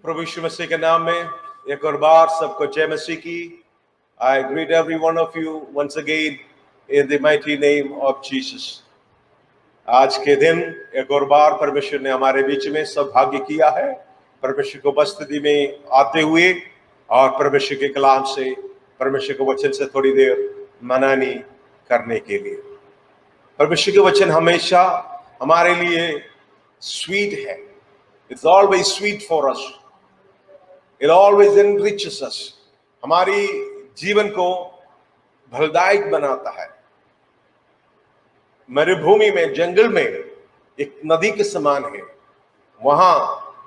प्रभु यीशु मसीह के नाम में एक और बार सबको जय मसीह की। I greet every one of you once again in the mighty name of Jesus. आज के दिन एक और बार परमेश्वर ने हमारे बीच में सौभाग्य किया है परमेश्वर को उपस्थिति में आते हुए और परमेश्वर के कलाम से, परमेश्वर के वचन से थोड़ी देर मनानी करने के लिए। परमेश्वर के वचन हमेशा हमारे लिए स्वीट है। It's always sweet for us. It always enriches us. हमारी जीवन को फलदायक बनाता है। मरुभूमि में, जंगल में एक नदी के समान है। वहां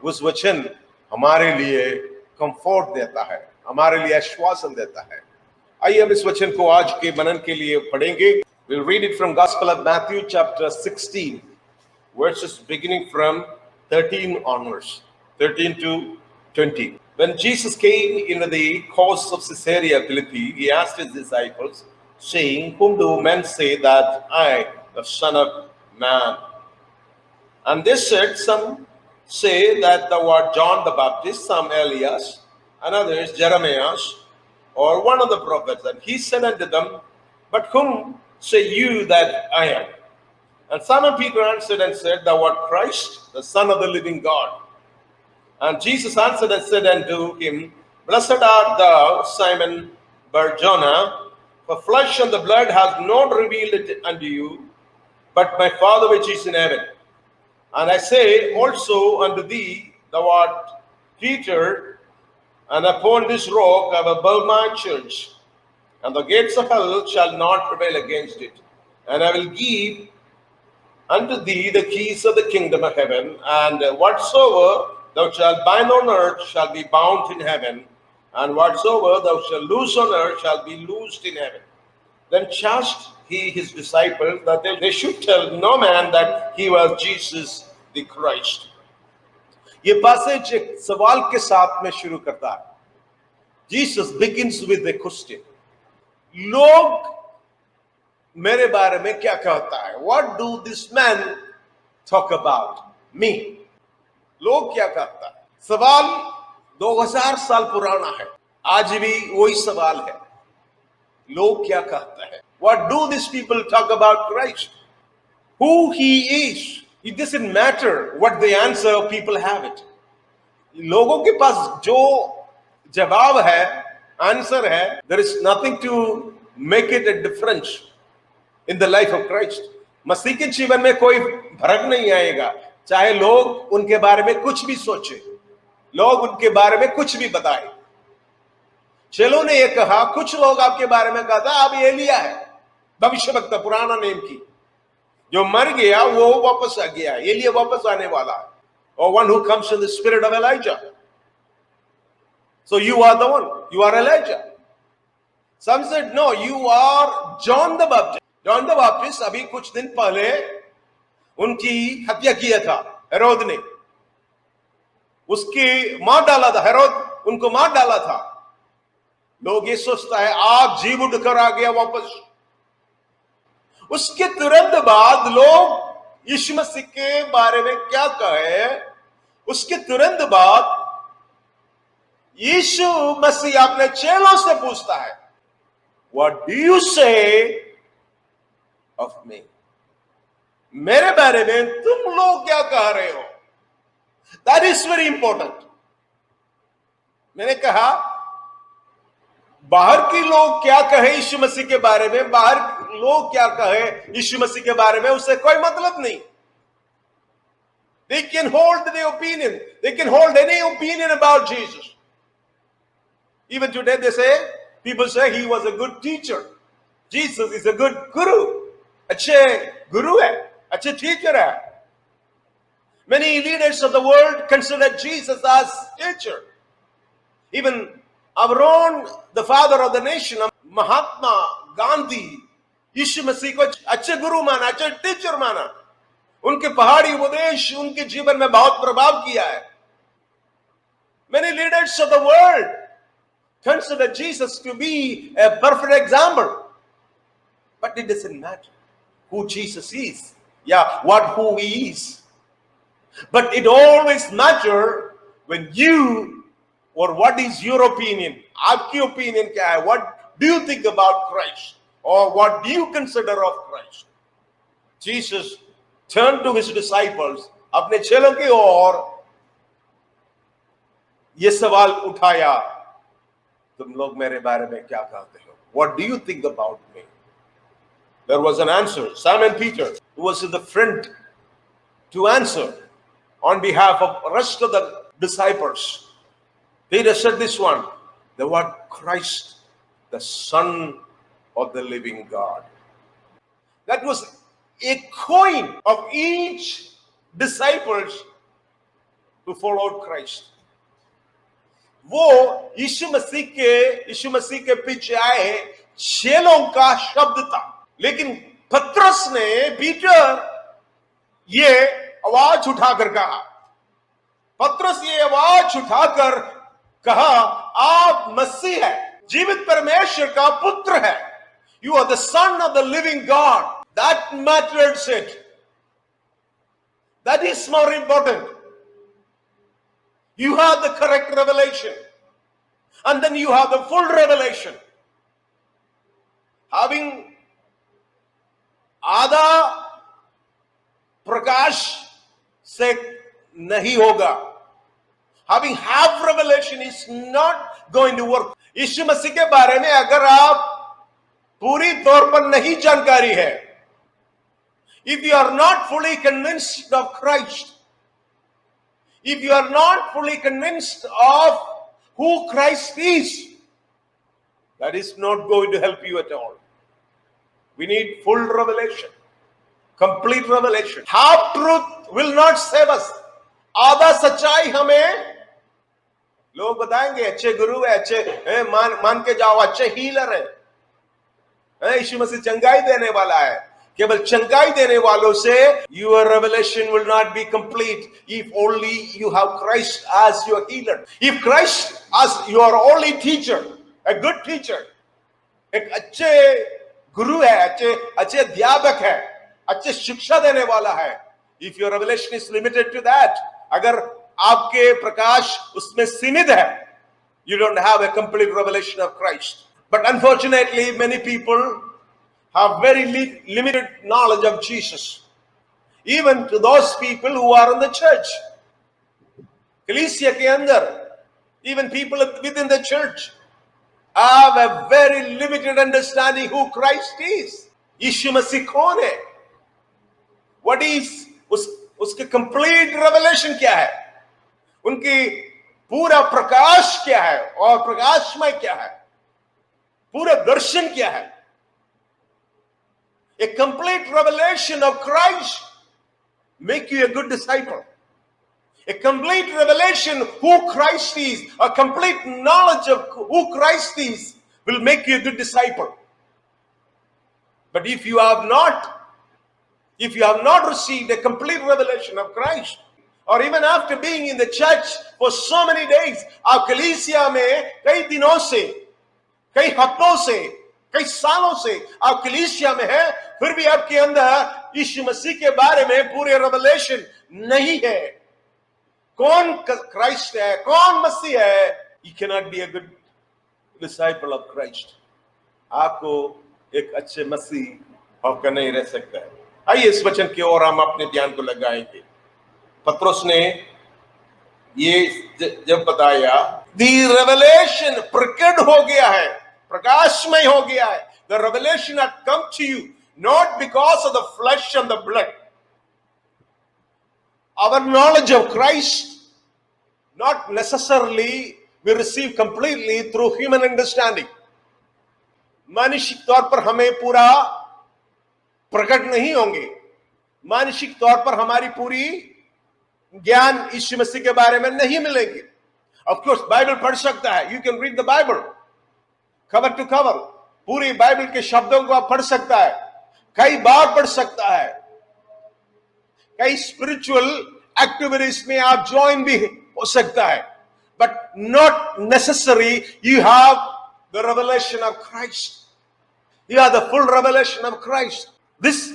उस वचन हमारे लिए कंफर्ट देता है, हमारे लिए आश्वासन देता है। आइए हम इस वचन को आज के मनन के लिए पढ़ेंगे। We'll read it from Gospel of Matthew chapter 16, verses beginning from 13 onwards, 13 to 20. When Jesus came into the coast of Caesarea Philippi, he asked his disciples, saying, "Whom do men say that I, the Son of Man?" And they said, "Some say that thou art John the Baptist, some Elias, and others Jeremiah, or one of the prophets." And he said unto them, "But whom say you that I am?" And Simon Peter answered and said, "Thou art Christ, the Son of the living God." And Jesus answered and said unto him, "Blessed art thou, Simon Bar-Jonah, for flesh and the blood hath not revealed it unto you, but my Father which is in heaven. And I say also unto thee, thou art Peter, and upon this rock I will build my church, and the gates of hell shall not prevail against it. And I will give unto thee the keys of the kingdom of heaven, and whatsoever thou shalt bind on earth shall be bound in heaven, and whatsoever thou shalt loose on earth shall be loosed in heaven." Then charged he his disciples that they should tell no man that he was Jesus the Christ. ये passage एक सवाल के साथ में शुरू करता है। Jesus begins with a question. लोग मेरे बारे में क्या कहता है? What do this man talk about me? लोग क्या कहता है? सवाल 2000 साल पुराना है, आज भी वही सवाल है। लोग क्या कहता है? What do these people talk about Christ? Who he is? It doesn't matter what the answer, people have it. लोगों के पास जो जवाब है, आंसर है, there is nothing to make it a difference in the life of Christ. मसीह के जीवन में कोई फर्क नहीं आएगा, चाहे लोग उनके बारे में कुछ भी सोचे, लोग उनके बारे में कुछ भी बताएं। चेलों ने ये कहा, कुछ लोग आपके बारे में कहता आप एलिया है, भविष्यवक्ता पुराना नेम की, जो मर गया वो वापस आ गया, एलिया वापस आने वाला है, or one who comes in the spirit of Elijah. So you are the one, you are Elijah. Some said, no, you are John the Baptist. John the Baptist अभी कुछ दिन पहले उनकी हत्या किया था हेरोद ने, उसकी मार डाला था, हेरोद उनको मार डाला था। लोग ये सोचता है आप जीव उठकर आ गया वापस। उसके तुरंत बाद लोग यीशु मसीह के बारे में क्या कहे, उसके तुरंत बाद यीशु मसीह अपने चेलों से पूछता है, What do you say of me? मेरे बारे में तुम लोग क्या कह रहे हो? That is very important. मैंने कहा बाहर के लोग क्या कहे यीशु मसीह के बारे में, बाहर लोग क्या कहे यीशु मसीह के बारे में, उससे कोई मतलब नहीं। They can hold their opinion. They can hold any opinion about Jesus. Even today they say, people say he was a good teacher. Jesus is a good guru. अच्छे गुरु है, अच्छे टीचर है। Many leaders of the world consider Jesus as teacher. Even our own, the father of the nation, Mahatma Gandhi, यीशु मसीह को अच्छे गुरु माना, अच्छे teacher माना। उनके पहाड़ी उपदेश उनके जीवन में बहुत प्रभाव किया है। Many leaders of the world consider Jesus to be a perfect example. But it doesn't matter who Jesus is. Yeah, who he is. But it always matters when you, or what is your opinion? आपकी opinion क्या है? What do you think about Christ? Or what do you consider of Christ? Jesus turned to his disciples, अपने चेलों की ओर ये सवाल उठाया, तुम लोग मेरे बारे में क्या कहते हो? What do you think about me? There was an answer. Simon Peter, who was in the front to answer on behalf of the rest of the disciples, Peter said this one, the word Christ, the Son of the living God. That was a coin of each disciples who followed Christ. वो यीशु मसीह के पीछे आए चेलों का शब्द था, लेकिन पतरस ने, पीटर, ये आवाज उठाकर कहा, पतरस ये आवाज उठाकर कहा, आप मसीह है, जीवित परमेश्वर का पुत्र है. You are the son of the living God. That matters it. That is more important. You have the correct revelation, and then you have the full revelation. Having आधा प्रकाश से नहीं होगा. Having half revelation is not going to work. यीशु मसीह के बारे में अगर आप पूरी तौर पर नहीं जानकारी है, if you are not fully convinced of Christ, if you are not fully convinced of who Christ is, that is not going to help you at all. We need full revelation, complete revelation. Half truth will not save us. आधा सच्चाई हमें, लोग बताएंगे अच्छे गुरु है, अच्छे मान के जाओ, अच्छे हीलर है, यीशु मसीह चंगाई देने वाला है. केवल चंगाई देने वालों से your revelation will not be complete if only you have Christ as your healer. If Christ as your only teacher, a good teacher, एक अच्छे गुरु है, अच्छे अध्यापक है, अच्छे शिक्षा देने वाला है, if your revelation is limited to that, अगर आपके प्रकाश उसमें सीमित है, you don't have a complete revelation of Christ. But unfortunately, many people have very limited knowledge of Jesus. Even to those people who are in the church, Ecclesia के अंदर, even people within the church have a very limited understanding who Christ is. यीशु मसीह कौन है? What is उसके complete revelation क्या है? उनकी पूरा प्रकाश क्या है और प्रकाशमय क्या है? पूरा दर्शन क्या है? A complete revelation of Christ make you a good disciple. A complete revelation who Christ is, a complete knowledge of who Christ is will make you a good disciple. But if you have not received a complete revelation of Christ, or even after being in the church for so many days, आप कलीसिया में कई दिनों से, कई हफ्तों से, कई सालों से आप कलीसिया में हैं, फिर भी आपके अंदर यीशु मसीह के बारे में पूरे रेवलेशन नहीं है. कौन क्राइस्ट है, कौन मसीह है? You cannot be a good disciple of Christ. आपको एक अच्छे मसीह होकर नहीं रह सकता है. आइए इस वचन की ओर हम अपने ध्यान को लगाएंगे. पतरस ने ये जब बताया, the revelation प्रकट हो गया है, प्रकाशमय हो गया है. The revelation had come to you not because of the flesh and the blood. Our knowledge of Christ not necessarily we receive completely through human understanding. मानसिक तौर पर हमें पूरा प्रकट नहीं होंगे. मानसिक तौर पर हमारी पूरी ज्ञान यीशु मसीह के बारे में नहीं मिलेंगे. Of course, बाइबल पढ़ सकता है. You can read the Bible cover to cover. पूरी बाइबल के शब्दों को आप पढ़ सकता है, कई बार पढ़ सकता है, कई स्पिरिचुअल एक्टिविटीज में आप ज्वाइन भी हो सकता है. But not necessary you have the revelation of Christ. You have the full revelation of Christ. This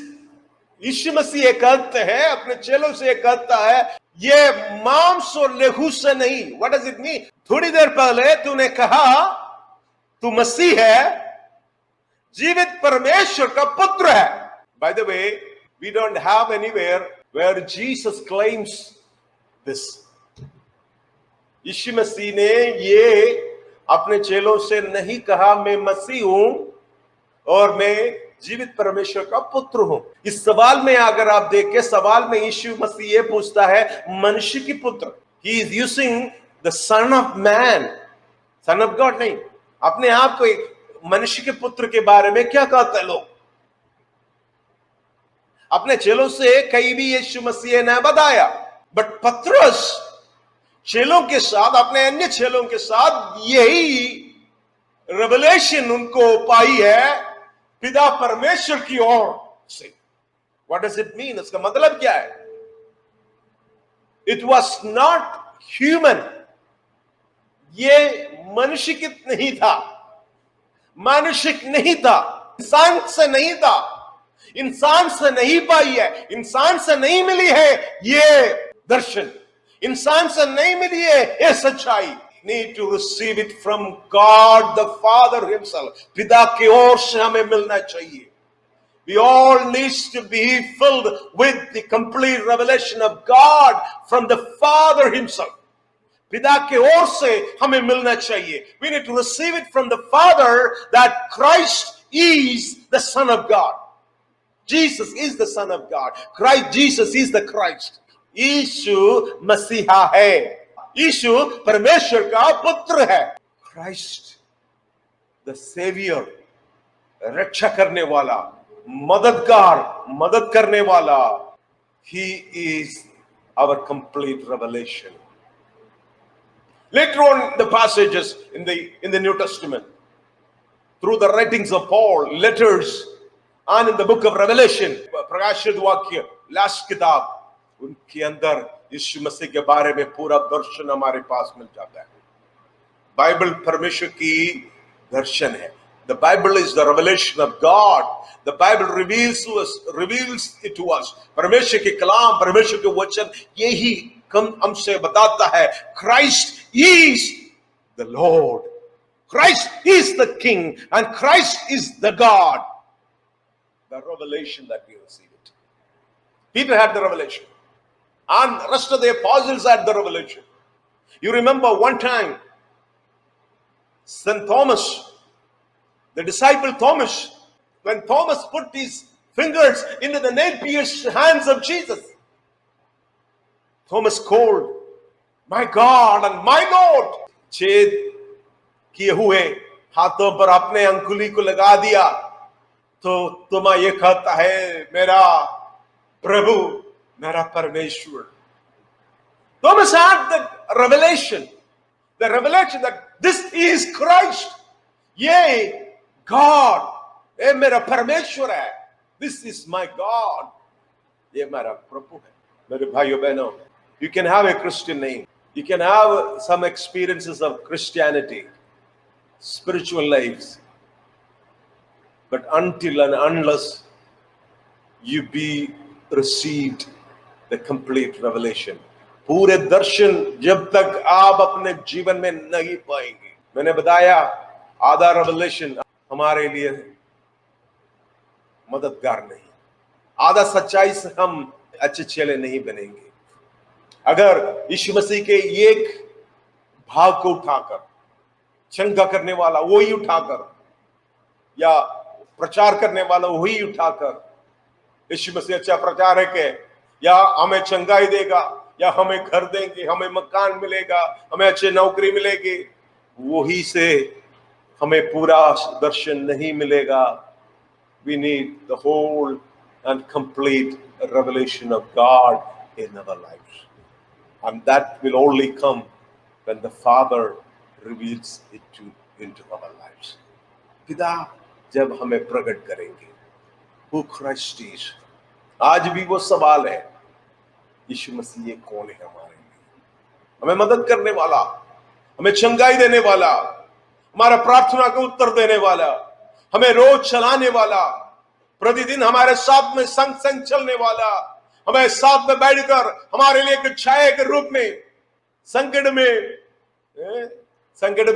यीशु मसीह कहते हैं, अपने चेलों से कहता है, ये मांस और लहू से नहीं। What does it mean? थोड़ी देर पहले तूने कहा तू मसीह है, जीवित परमेश्वर का पुत्र है। By the way, we don't have anywhere where Jesus claims this. यीशु मसीह ने ये अपने चेलों से नहीं कहा मैं मसीह हूं और मैं जीवित परमेश्वर का पुत्र हूं। इस सवाल में अगर आप देखें, सवाल में यीशु मसीह ये पूछता है मनुष्य की पुत्र। He is using the son of man, son of God नहीं। अपने आप को एक मनुष्य के पुत्र के बारे में क्या कहते हैं लोग? अपने चेलों से कहीं भी यीशु मसीह ने बताया, बट पतरस चेलों के साथ, अपने अन्य चेलों के साथ यही रेवलेशन उनको पाई है पिता परमेश्वर की ओर से। What does it mean? इसका मतलब क्या है? It was not human. ये मनुष्य नहीं था, मानुषिक नहीं था, इंसान से नहीं था, इंसान से नहीं पाई है, इंसान से नहीं मिली है ये दर्शन, इंसान से नहीं मिली है ये सच्चाई। Need to receive it from God the father himself. पिता की ओर से हमें मिलना चाहिए। We all needs to be filled with the complete revelation of God from the Father himself. पिता के ओर से हमें मिलना चाहिए। We need to receive it from the Father that Christ is the Son of God. Jesus is the Son of God. Christ, Jesus is the Christ. यीशु मसीहा है, यीशु परमेश्वर का पुत्र है। Christ, the Savior, रक्षा करने वाला, मददगार, मदद करने वाला। He is our complete revelation. Later on, the passages in the New Testament, through the writings of Paul, letters, and in the book of Revelation, प्रकाशित वाक्य, लास्ट किताब, उनके अंदर यीशु मसीह के बारे में पूरा दर्शन हमारे पास मिल जाता है। बाइबल परमेश्वर की दर्शन है। The Bible is the revelation of God. The Bible reveals it to us. परमेश्वर के कलाम, परमेश्वर के वचन यही हमसे बताता है Christ is the Lord. Christ is the King and Christ is the God. The revelation that we receive it. Peter had the revelation and the rest of the apostles had the revelation. You remember one time St. Thomas, the disciple Thomas, when Thomas put his fingers into the nail-pierced hands of Jesus, Thomas called, "My God and my Lord." छेद किए हुए हाथों पर अपने अंगुली को लगा दिया तो तुम ये कहता है मेरा प्रभु, मेरा परमेश्वर। Thomas had the revelation that this is Christ. ये God, ये मेरा परमेश्वर है। This is my God. ये मेरा प्रभु है। मेरे भाइयों बहनों, you can have a Christian name. You can have some experiences of Christianity, spiritual lives. But until and unless you be received the complete revelation, पूरे दर्शन जब तक आप अपने जीवन में नहीं पाएंगे। मैंने बताया आधा रेवलेशन हमारे लिए मददगार नहीं, आधा सच्चाई से हम अच्छे चेले नहीं बनेंगे। अगर यीशु मसीह के एक भाग को उठाकर, शंका करने वाला वही उठाकर, या प्रचार करने वाला वही उठाकर, यीशु मसीह अच्छा प्रचार है के या हमें चंगाई देगा, या हमें घर देंगे, हमें मकान मिलेगा, हमें अच्छी नौकरी मिलेगी, वही से हमें पूरा दर्शन नहीं मिलेगा। We need the whole and complete revelation of God in our lives. And that will only come when the Father reveals it into our lives. पिता जब हमें प्रकट करेंगे who Christ is. आज भी वो सवाल है, यीशु मसीह कौन है हमारे लिए? हमें मदद करने वाला, हमें चंगाई देने वाला, हमारा प्रार्थना का उत्तर देने वाला, हमें रोज चलाने वाला, प्रतिदिन हमारे साथ में संग संग चलने वाला, हमें साथ में बैठकर हमारे लिए एक छाया के रूप में संकट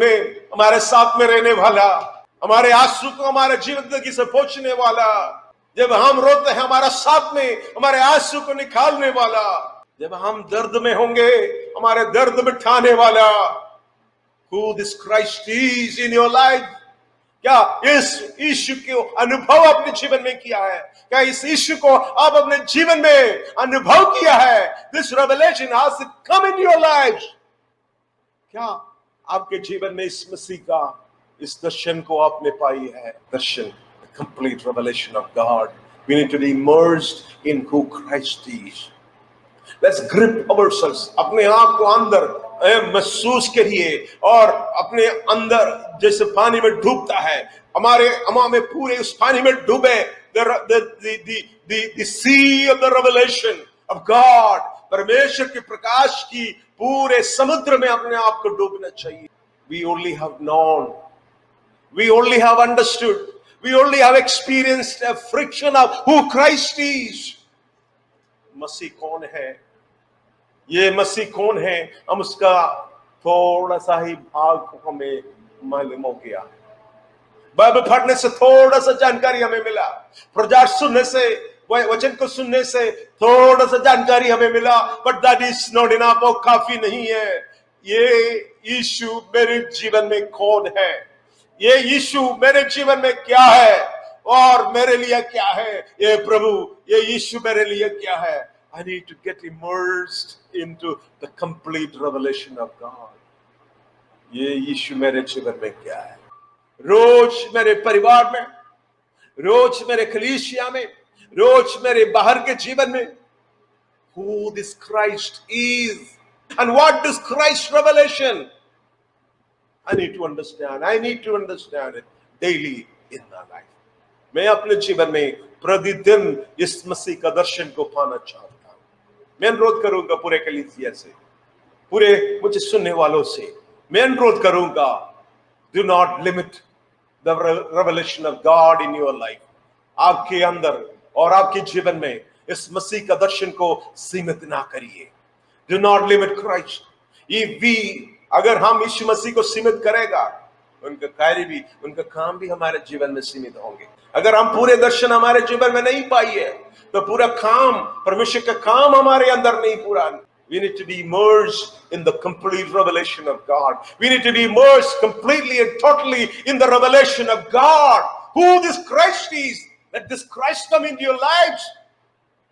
में हमारे साथ में रहने वाला, हमारे आंसू को हमारे जिंदगी से पोंछने वाला, जब हम रोते हैं हमारा साथ में हमारे आंसू को निकालने वाला, जब हम दर्द में होंगे हमारे दर्द मिटाने वाला। Who this Christ is in your life? क्या इस यीशु को अनुभव अपने जीवन में किया है? क्या इस यीशु को आप अपने जीवन में अनुभव किया है? This revelation has to come in your lives. क्या आपके जीवन में इस मसीह का इस दर्शन को आपने पाई है? दर्शन, the complete revelation of God. We need to be immersed in who Christ is. Let's grip ourselves. अपने आप को अंदर महसूस करिए और अपने अंदर जैसे पानी में डूबता है, हमारे पूरे उस पानी में डूबे। The sea of the revelation of God, परमेश्वर के प्रकाश की पूरे समुद्र में अपने आप को डूबना चाहिए। We only have known, we only have understood, we only have experienced a friction of who Christ is. मसीह कौन है? ये मसीह कौन है? हम उसका थोड़ा सा ही भाग हमें मालूम हो गया। बाइबल पढ़ने से थोड़ा सा जानकारी हमें मिला, प्रचार सुनने से, वचन को सुनने से थोड़ा सा जानकारी हमें मिला, but that is not enough, वो काफी नहीं है। ये यीशु मेरे जीवन में कौन है? ये यीशु मेरे जीवन में क्या है और मेरे लिए क्या है? ये प्रभु, ये यीशु मेरे लिए क्या है? I need to get immersed into the complete revelation of God. ये यीशु मेरे जीवन में क्या है? रोज मेरे परिवार में, रोज मेरे कलीसिया में, रोज मेरे बाहर के जीवन में, who this Christ is and what this Christ revelation. I need to understand. I need to understand it daily in my life. मैं अपने जीवन में प्रतिदिन इस मसीह का दर्शन को पाना चाहता हूं। मैं अनुरोध करूंगा पूरे कलीसिया से, पूरे मुझे सुनने वालों से, मैं अनुरोध करूंगा, do not limit the revelation of God in your life. आपके अंदर और आपके जीवन में इस मसीह का दर्शन को सीमित ना करिए। Do not limit Christ. अगर हम यीशु मसीह को सीमित करेगा, उनका कार्य भी, उनका काम भी हमारे जीवन में सीमित होंगे। अगर हम पूरे दर्शन हमारे जीवन में नहीं पाइए तो पूरा काम, परमेश्वर का काम हमारे अंदर नहीं पूरा। We need to be immersed in the complete revelation of God. We need to be immersed completely and totally in the revelation of God. Who this Christ is. Let this Christ come into your lives.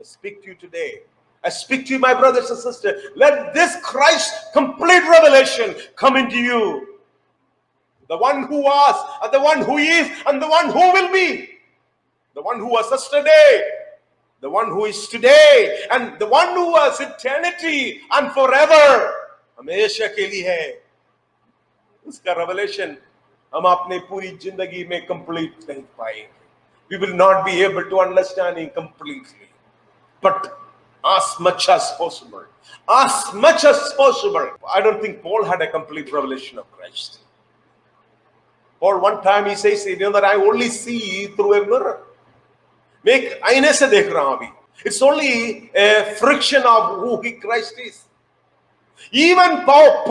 I speak to you today. I speak to you, my brothers and sisters. Let this Christ complete revelation come into you. The one who was, and the one who is, and the one who will be. The one who was yesterday, the one who is today, and the one who was eternity and forever. हमेशा के लिए है। उसका revelation हम अपने पूरी जिंदगी में complete नहीं पाएंगे। We will not be able to understand it completely, but as much as possible. As much as possible. I don't think Paul had a complete revelation of Christ. Paul one time he says, that I only see through a mirror. मैं एक आईने से देख रहा हूं अभी. It's only a friction of who Christ is. Even Paul,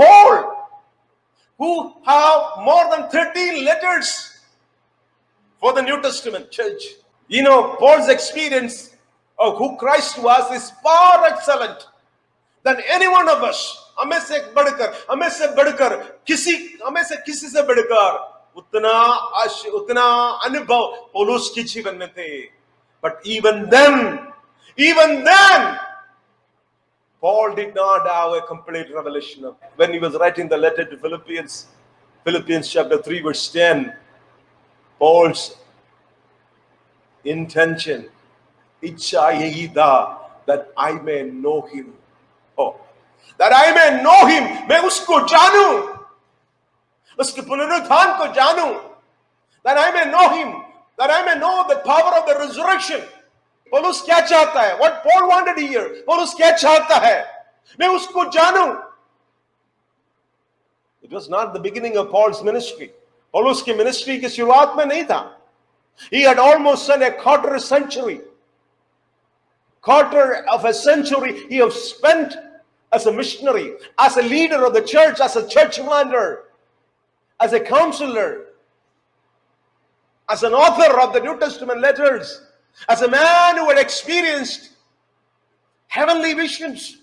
who have more than 13 letters for the New Testament church. Paul's experience of who Christ was is far excellent than any one of us. हमें से बढ़कर किसी से बढ़कर उतना अनुभव पौलुस के जीवन में थे. But even then, Paul did not have a complete revelation of when he was writing the letter to Philippians chapter 3 verse 10. Paul's intention, इच्छा यही था, that I may know him. That I may know him. मैं उसको जानूं, उसके पुनरुत्थान को जानूं. That I may know him. That I may know the power of the resurrection. पौलुस क्या चाहता है? What Paul wanted to hear. पौलुस क्या चाहता है? मैं उसको जानूं. It was not the beginning of Paul's ministry. पौलुस की मिनिस्ट्री की शुरुआत में नहीं था. He had almost spent a quarter century quarter of a century he have spent as a missionary, as a leader of the church, as a church planter, as a counselor, as an author of the New Testament letters, as a man who had experienced heavenly visions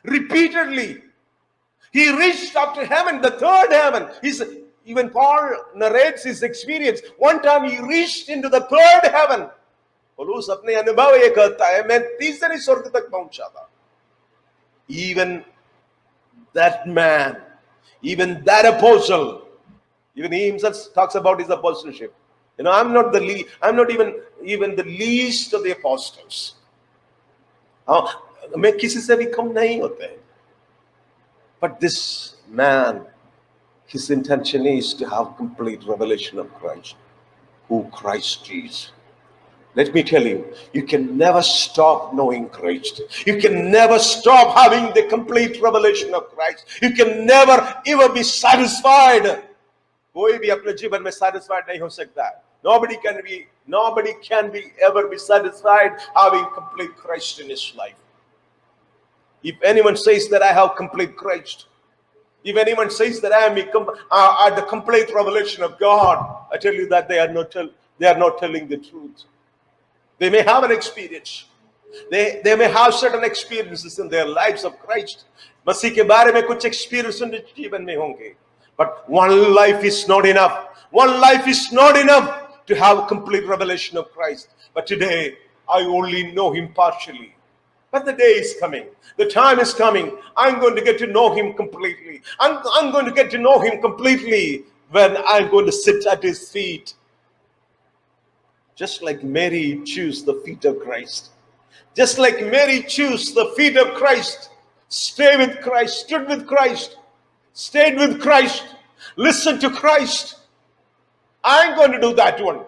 repeatedly. He reached up to heaven, the third heaven. Even Paul narrates his experience. One time he reached into the third heaven. पौलुस अपने अनुभव ये कहता है, मैं तीसरे स्वर्ग तक पहुंचा था. Even that man, even that apostle, even he himself talks about his apostleship. I'm not even the least of the apostles. मैं किसी से भी कम नहीं होते. But this man, his intention is to have complete revelation of Christ, who Christ is. Let me tell you, you can never stop knowing Christ. You can never stop having the complete revelation of Christ. You can never ever be satisfied. कोई भी अपने जीवन में satisfied नहीं हो सकता. Nobody can ever be satisfied having complete Christ in his life. If anyone says that I have complete Christ, if anyone says that I am at the complete revelation of God, I tell you that they are not telling the truth. They may have an experience. They may have certain experiences in their lives of Christ. मसीह के बारे में कुछ experience उनके जीवन में होंगे. But one life is not enough. One life is not enough to have complete revelation of Christ. But today, I only know him partially. But the day is coming. The time is coming. I'm going to get to know him completely. I'm going to get to know him completely when I'm going to sit at his feet. Just like Mary chose the feet of Christ. Just like Mary chose the feet of Christ. Stay with Christ. Stood with Christ. Stayed with Christ. Listened to Christ. I'm going to do that one.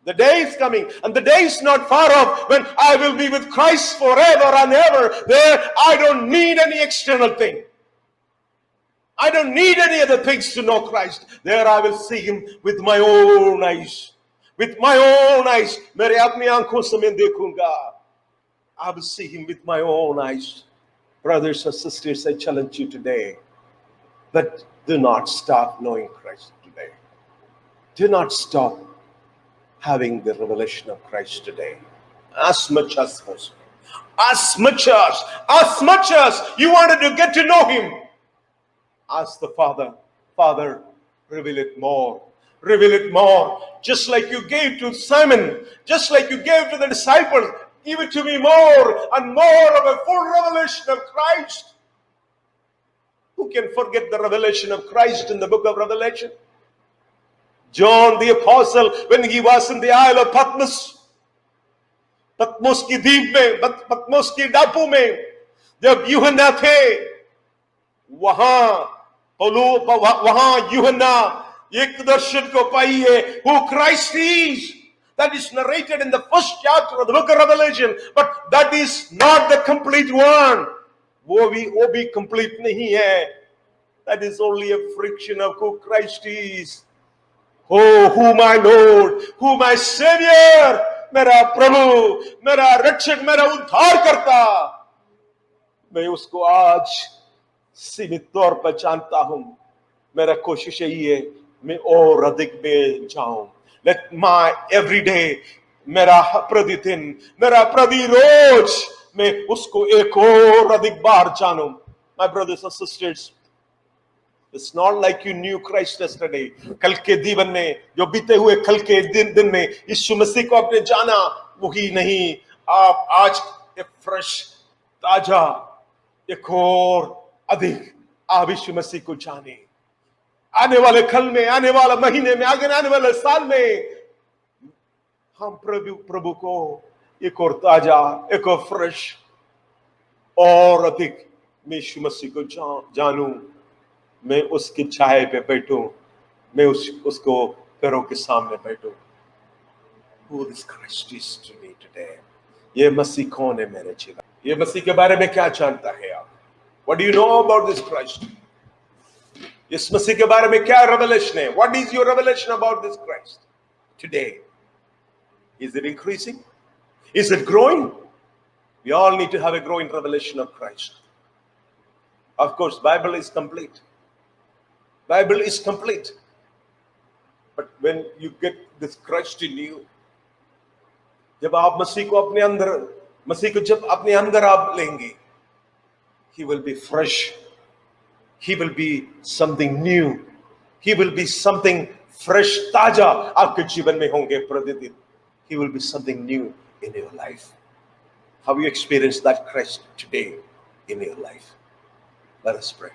The day is coming, and the day is not far off when I will be with Christ forever and ever. There, I don't need any external thing. I don't need any other things to know Christ. There, I will see him with my own eyes. With my own eyes. मेरे अपनी आंखों से मैं देखूंगा. I will see him with my own eyes. Brothers and sisters, I challenge you today that do not stop knowing Christ today. Do not stop having the revelation of Christ today. As much as possible. As much as you wanted to get to know him. Ask the Father, reveal it more. Reveal it more. Just like you gave to Simon, just like you gave to the disciples, give it to me more and more of a full revelation of Christ. Who can forget the revelation of Christ in the book of Revelation? John the apostle, when he was in the Isle of Patmos, Patmos की द्वीप में, Patmos की डाकू में, जब यूहन्ना थे, वहां यूहन्ना एक दर्शन को पाई है, who Christ is. That is narrated in the first chapter of the book of Revelation, but that is not the complete one. वो भी complete नहीं है. That is only a friction of who Christ is. Oh, who my Lord, who my Savior, मेरा प्रभु, मेरा रक्षक, मेरा उद्धार करता. मैं उसको आज सीमित तौर पर जानता हूं. मेरा कोशिश यही है, मैं और अधिक में जाऊं. Let my everyday, मेरा प्रतिदिन, मेरा प्रतिरोज, मैं उसको एक और अधिक बार जानूं. My brothers and sisters, it's not like you knew Christ yesterday. कल के जीवन में, जो बीते हुए कल के दिन में यीशु मसीह को आपने जाना, वही नहीं. आप आज एक फ्रेश, ताजा, एक और अधिक आप यीशु मसीह को जाने. आने वाले कल में, आने वाले महीने में, आने वाले साल में हम प्रभु को एक और ताजा, एक और फ्रेश और अधिक मैं यीशु मसीह को जानूं. मैं उसकी छाया पे बैठूं. मैं उसको पैरों के सामने बैठूं. Who is Christ is to me today? ये मसीह कौन है मेरे जीवन? ये मसीह के बारे में क्या जानता है आप? What do you know about this Christ? इस मसीह के बारे में क्या revelation है? What is your revelation about this Christ today? Is it increasing? Is it growing? We all need to have a growing revelation of Christ. Of course, Bible is complete. Bible is complete. But when you get this Christ in you, जब आप मसीह को अपने अंदर, मसीह को जब अपने अंदर आप लेंगे, he will be fresh. He will be something new. He will be something fresh, ताजा आपके जीवन में होंगे प्रतिदिन. He will be something new in your life. Have you experienced that Christ today in your life? Let us pray.